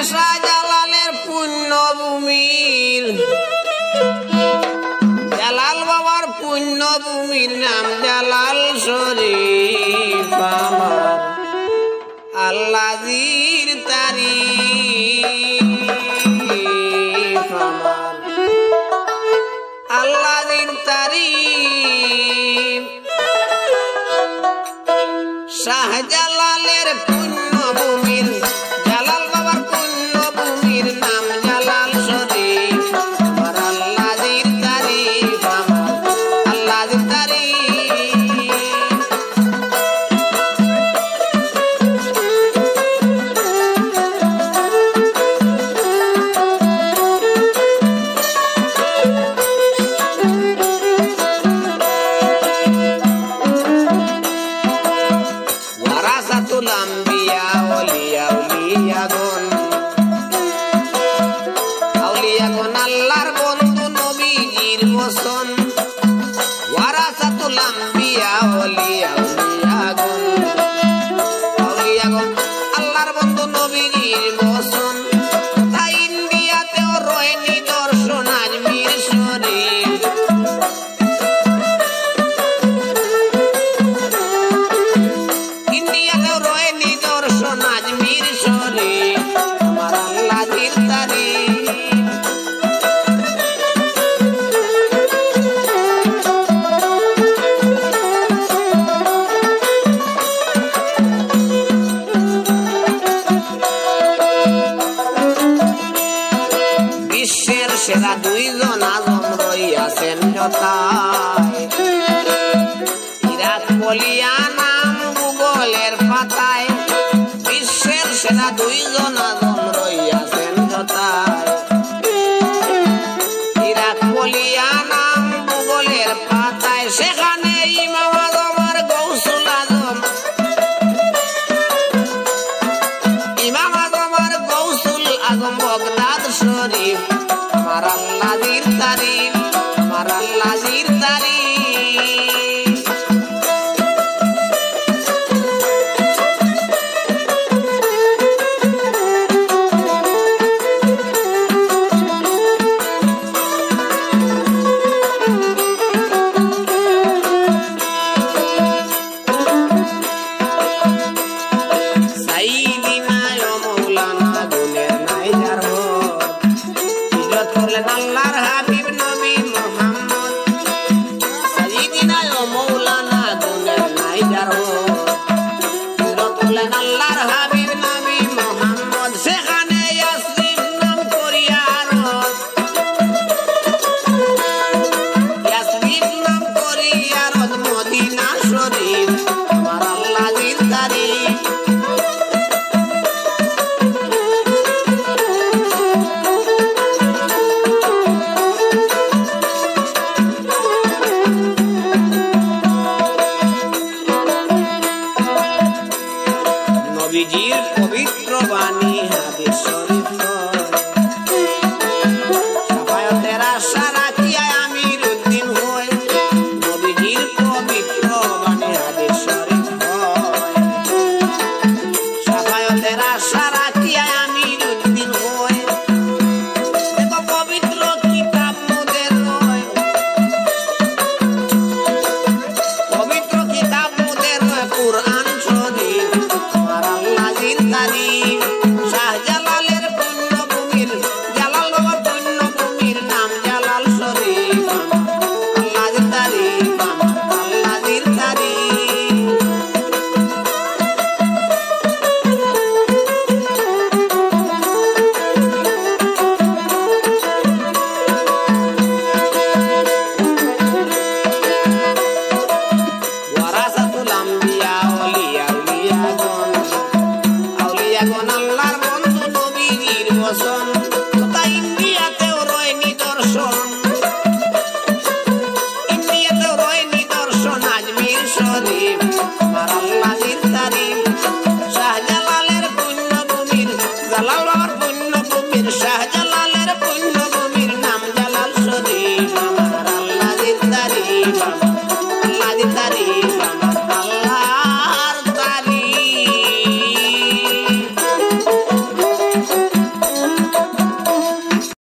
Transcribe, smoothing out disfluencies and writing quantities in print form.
শাহজালালের পুণ্যভূমির জালাল বাবার পুণ্যভূমির নাম জালাল শরীফ আমার আল্লাহর তারিফ আমার আল্লাহর তারিফ শাহজালালের পুণ্যভূমির জালাল বাবার পুণ্যভূমির নাম জালাল শরীফ আমার আল্লাহর তারিফ আমার আল্লাহর তারিফ ওয়ারাসাতুল আম্বিয়া আউলিয়াগণ আল্লাহর বন্ধু নবীজির বসন ওয়ারাসাতুল আম্বিয়া আউলিয়াগণ আল্লাহর বন্ধু নবীজির বসন তাই ইন্ডিয়াতেও রয়ে নিদর্শন আজমির শরীফ ইন্ডিয়াতেও রয়ে নিদর্শন আজমির শরীফ আমার আল্লাহর তারিফ বিশ্বের সেরা দুইজন আজম রইয়াছেন যথায় ইরাক বলিয়া নাম গুগলের পাতায় বিশ্বের সেরা দুইজন আজম রইয়াছেন যথায় ইরাক বলিয়া নাম গুগলের পাতায় সেখানে ইমাম আজম আর গৌসুল আজম ইমাম আজম আর গৌসুল আজম বগদাদ শরীফ আমার আল্লাহর তারিফ আমার আল্লাহর তারিফ সাইয়্যিদিনা ও মাওলানা গুণের নাই যার মত হিজরত করলেন আল্লাহর হাবিব নবী মুহাম্মদ সাইয়্যিদিনা ও মাওলানা গুণের নাই যার মত হিজরত করলেন আল্লাহর হাবিব নবী মুহাম্মদ সেখানে ইয়াসরিব নাম করিয়া রত ইয়াসরিব নাম করিয়া রত মদিনা শরীফ আমার আল্লাহর তারিফ নবীজির পবিত্র বাণী হাদিস শরীফ শাফায়াতের আশা রাখিয়া আমির উদ্দিন হই নবীজির পবিত্র বাণী হাদিস শরীফ শাফায়াতের আশা রাখিয়া আমির উদ্দিন হই দেখো পবিত্র কিতাব মোদের নয় পবিত্র কিতাব মোদের নয় কুরআন শরীফ আমার আল্লাহর তারিফ শাহজালালের পুণ্যভূমির জালাল বাবার পুণ্যভূমির নাম জালাল শরীফ আল্লাহর তারিফ আমার আল্লাহর তারিফ ওয়ারাসাতুল আম্বিয়া আউলিয়াগণ